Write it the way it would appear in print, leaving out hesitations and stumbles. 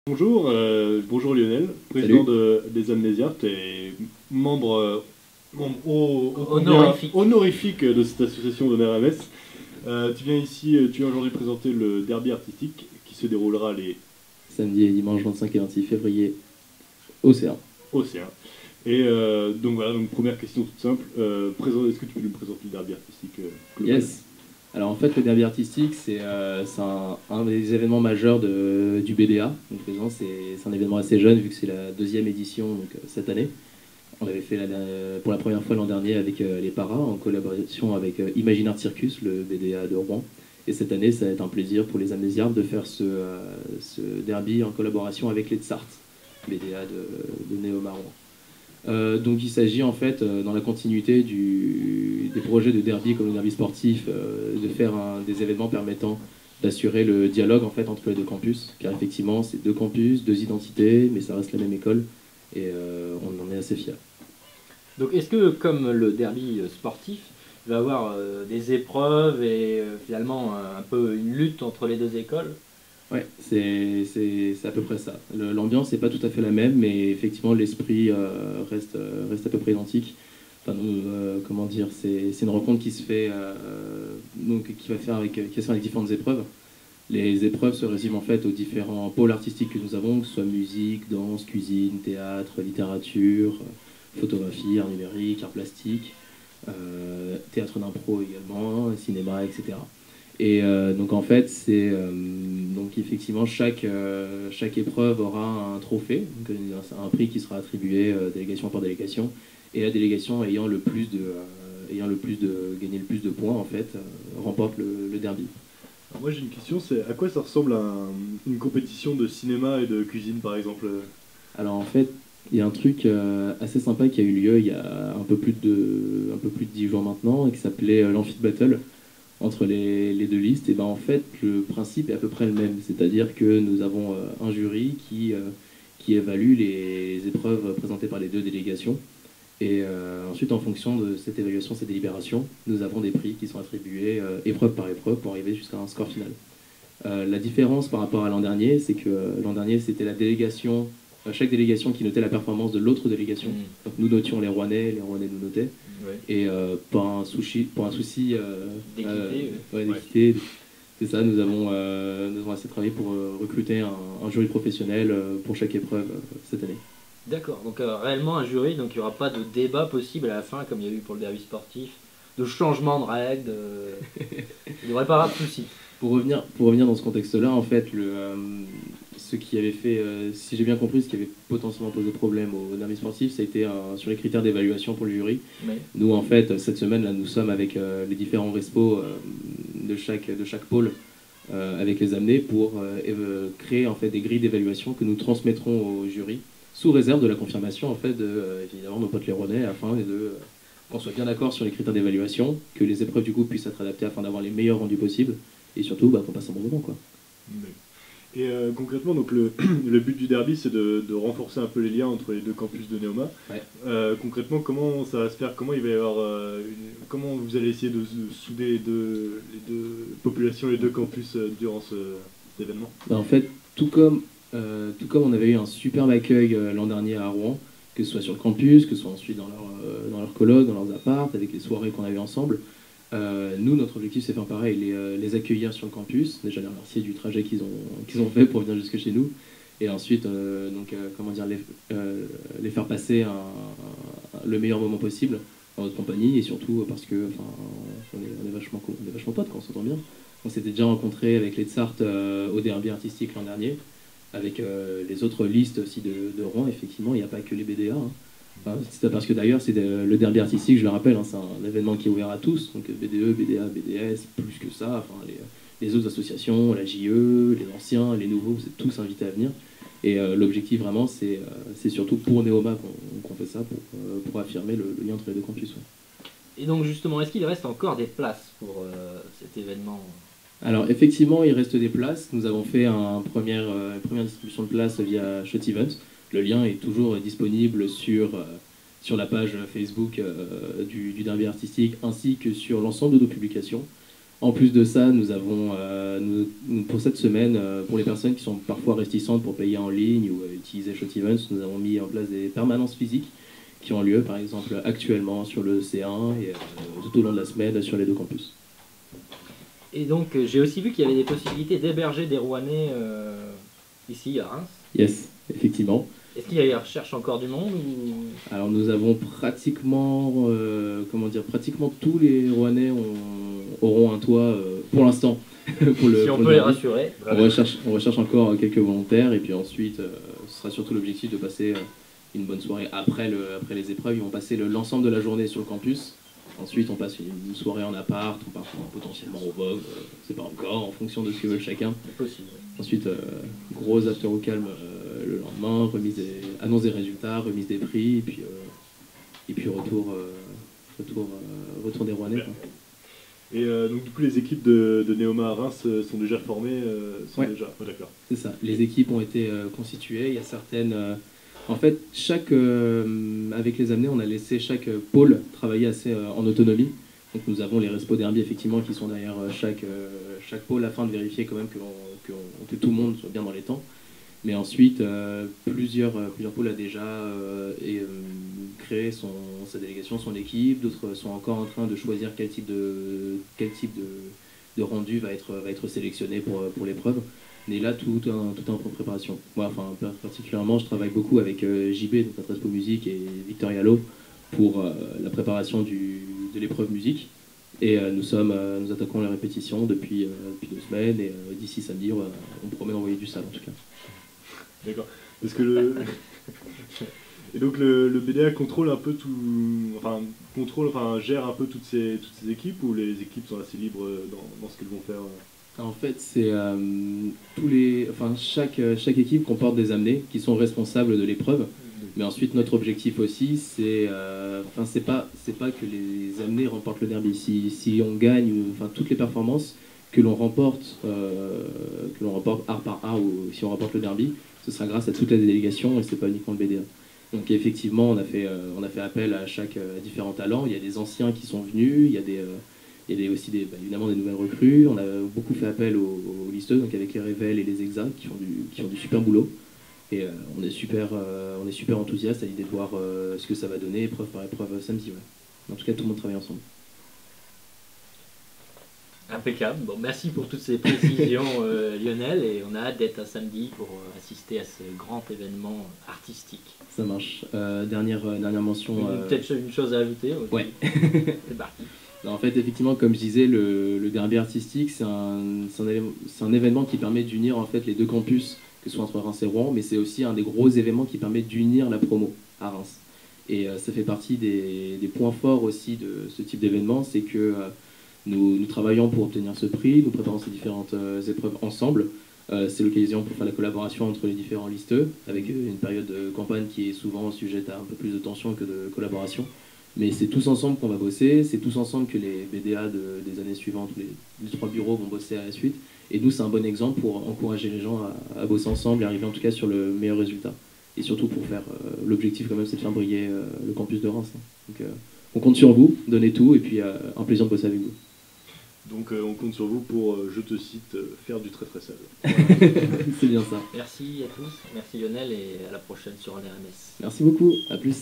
Bonjour Lionel, président des Amnésiens, tu es membre honorifique de cette association d'honneur à Metz. Tu viens ici, tu viens aujourd'hui présenter le derby artistique qui se déroulera les Samedi et dimanche 25 et 26 février, Océan. Océans. Et donc voilà, donc première question toute simple, est-ce que tu peux nous présenter le derby artistique global? Yes. Alors en fait, le derby artistique, c'est un des événements majeurs du BDA. Donc c'est un événement assez jeune vu que c'est la deuxième édition donc, cette année. On l'avait fait pour la première fois l'an dernier avec les Paras en collaboration avec Imagine Circus, le BDA de Rouen. Et cette année, ça va être un plaisir pour les Amnésiards de faire ce derby en collaboration avec les Tsart, BDA de Néoma Rouen. Donc il s'agit en fait, dans la continuité des projets de derby comme le derby sportif, de faire des événements permettant d'assurer le dialogue en fait entre les deux campus, car effectivement c'est deux campus, deux identités, mais ça reste la même école et on en est assez fiers. Donc est-ce que comme le derby sportif, il va y avoir des épreuves et finalement un peu une lutte entre les deux écoles? Ouais, c'est à peu près ça. L'ambiance n'est pas tout à fait la même, mais effectivement l'esprit reste à peu près identique. Enfin, comment dire, c'est une rencontre qui se fait donc qui va se faire avec différentes épreuves. Les épreuves se résument en fait aux différents pôles artistiques que nous avons, que ce soit musique, danse, cuisine, théâtre, littérature, photographie, art numérique, art plastique, théâtre d'impro également, cinéma, etc. Et donc en fait, donc effectivement chaque épreuve aura un trophée, donc un prix qui sera attribué délégation par délégation, et la délégation ayant le plus de gagné le plus de points en fait remporte le derby. Alors moi j'ai une question, c'est à quoi ça ressemble une compétition de cinéma et de cuisine par exemple? Alors en fait, il y a un truc assez sympa qui a eu lieu il y a un peu plus de 10 jours maintenant et qui s'appelait l'Amphi Battle entre les deux listes. Et ben en fait le principe est à peu près le même, c'est-à-dire que nous avons un jury qui évalue les épreuves présentées par les deux délégations. Et ensuite, en fonction de cette évaluation, cette délibération, nous avons des prix qui sont attribués épreuve par épreuve pour arriver jusqu'à un score final. La différence par rapport à l'an dernier, c'est que l'an dernier, c'était la délégation, chaque délégation qui notait la performance de l'autre délégation. Donc nous notions les Rouennais nous notaient. Ouais. Et pour un souci d'équité, c'est ça, nous avons assez travaillé pour recruter un jury professionnel pour chaque épreuve cette année. D'accord, donc réellement un jury, donc il n'y aura pas de débat possible à la fin comme il y a eu pour le derby sportif, de changement de règles, il ne devrait pas y avoir de soucis. Pour revenir dans ce contexte-là, en fait, ce qui avait fait, si j'ai bien compris, ce qui avait potentiellement posé problème au derby sportif, ça a été sur les critères d'évaluation pour le jury. Mais... Nous, en fait, cette semaine, là, nous sommes avec les différents respos de chaque pôle avec les amenés pour créer en fait des grilles d'évaluation que nous transmettrons au jury sous réserve de la confirmation en fait de évidemment nos potes les Rouennais afin qu'on soit bien d'accord sur les critères d'évaluation, que les épreuves du coup puissent être adaptées afin d'avoir les meilleurs rendus possibles et surtout qu'on passe un bon moment quoi. Et concrètement, donc le but du derby, c'est de renforcer un peu les liens entre les deux campus de Néoma. Ouais. Concrètement, comment ça va se faire? Comment il va y avoir comment vous allez essayer de souder les deux populations, les deux campus durant cet événement? En fait, tout comme on avait eu un superbe accueil l'an dernier à Rouen, que ce soit sur le campus, que ce soit ensuite dans leur colloques, dans leurs apparts, avec les soirées qu'on avait ensemble. Nous, notre objectif, c'est faire pareil, les accueillir sur le campus, déjà les remercier du trajet qu'ils ont fait pour venir jusque chez nous, et ensuite, comment dire, les faire passer le meilleur moment possible dans notre compagnie, et surtout parce que, on est vachement cool, on est vachement potes quand on s'entend bien. On s'était déjà rencontrés avec les Tsart au derby artistique l'an dernier, avec les autres listes aussi de Rouen, effectivement, il n'y a pas que les BDA. Hein. C'est parce que d'ailleurs, c'est le derby artistique, je le rappelle, hein, c'est un événement qui est ouvert à tous, donc BDE, BDA, BDS, plus que ça, les autres associations, la JE, les anciens, les nouveaux, vous êtes tous invités à venir. Et l'objectif vraiment, c'est surtout pour Néoma qu'on fait ça, pour affirmer le lien entre les deux campus. Ouais. Et donc justement, est-ce qu'il reste encore des places pour cet événement ? Alors effectivement, il reste des places. Nous avons fait une première distribution de places via Shot Events. Le lien est toujours disponible sur la page Facebook du derby artistique ainsi que sur l'ensemble de nos publications. En plus de ça, nous avons, pour cette semaine, pour les personnes qui sont parfois réticentes pour payer en ligne ou utiliser Shot Events, nous avons mis en place des permanences physiques qui ont lieu, par exemple, actuellement sur le C1 et tout au long de la semaine sur les 2 campus. Et donc, j'ai aussi vu qu'il y avait des possibilités d'héberger des Rouennais ici à Reims. Yes, effectivement. Est-ce qu'il y a recherche encore du monde ou... Alors nous avons pratiquement, pratiquement tous les Rouennais auront un toit pour l'instant. Si on peut les rassurer. On recherche encore quelques volontaires et puis ensuite ce sera surtout l'objectif de passer une bonne soirée après les épreuves. Ils vont passer l'ensemble de la journée sur le campus. Ensuite on passe une soirée en appart, on part potentiellement au Vogue, c'est pas encore, en fonction de ce que veut chacun. C'est possible. Ensuite, gros after au calme le lendemain, annonce des résultats, remise des prix, et puis retour des Rouennais. Et donc du coup les équipes de Neoma à Reims sont déjà formées déjà. Oh, d'accord. C'est ça, les équipes ont été constituées, il y a certaines... en fait, avec les amenés, on a laissé chaque pôle travailler assez en autonomie. Donc nous avons les respo derby effectivement qui sont derrière chaque pôle afin de vérifier quand même que tout le monde soit bien dans les temps. Mais ensuite, plusieurs pôles a déjà créé sa délégation, son équipe. D'autres sont encore en train de choisir quel type de rendu va être sélectionné pour l'épreuve. Mais là, tout est en préparation. Moi, particulièrement, je travaille beaucoup avec JB, donc notre respo musique, et Victor Yallo pour la préparation de l'épreuve musique. Et nous attaquons les répétitions depuis 2 semaines. Et d'ici samedi, on promet d'envoyer du sale en tout cas. D'accord. Parce que et donc le BDA contrôle un peu tout, gère un peu toutes ces équipes, ou les équipes sont assez libres dans ce qu'elles vont faire. En fait, c'est chaque équipe comporte des amenés qui sont responsables de l'épreuve. Mais ensuite, notre objectif aussi, c'est pas que les amenés remportent le derby. Si on gagne, toutes les performances que l'on remporte art par art, ou si on remporte le derby, ce sera grâce à toute la délégation et c'est pas uniquement le BDA. Donc effectivement, on a fait appel à différents talents. Il y a des anciens qui sont venus, il y a aussi évidemment des nouvelles recrues. On a beaucoup fait appel aux listeuses, donc avec les Révèles et les Exa qui font du super boulot. Et on est super enthousiaste à l'idée de voir ce que ça va donner épreuve par épreuve samedi. Ouais. En tout cas, tout le monde travaille ensemble. Impeccable. Bon, merci pour toutes ces précisions, Lionel, et on a hâte d'être à samedi pour assister à ce grand événement artistique. Ça marche. Dernière mention. Peut-être une chose à ajouter. Okay. Ouais. C'est parti. En fait, effectivement, comme je disais, le derby artistique, c'est un événement qui permet d'unir en fait les 2 campus, que ce soit entre Reims et Rouen, mais c'est aussi un des gros événements qui permet d'unir la promo à Reims. Et ça fait partie des points forts aussi de ce type d'événement, c'est que nous travaillons pour obtenir ce prix, nous préparons ces différentes épreuves ensemble. C'est l'occasion pour faire la collaboration entre les différents listeux, avec une période de campagne qui est souvent sujette à un peu plus de tension que de collaboration. Mais c'est tous ensemble qu'on va bosser, c'est tous ensemble que les BDA des années suivantes, les 3 bureaux vont bosser à la suite. Et nous, c'est un bon exemple pour encourager les gens à bosser ensemble et arriver en tout cas sur le meilleur résultat. Et surtout pour faire l'objectif quand même, c'est de faire briller le campus de Reims. Donc on compte sur vous, donnez tout, et puis un plaisir de bosser avec vous. Donc on compte sur vous pour, je te cite, faire du très très sale. Voilà. C'est bien ça. Merci à tous, merci Lionel, et à la prochaine sur un RMS. Merci beaucoup, à plus.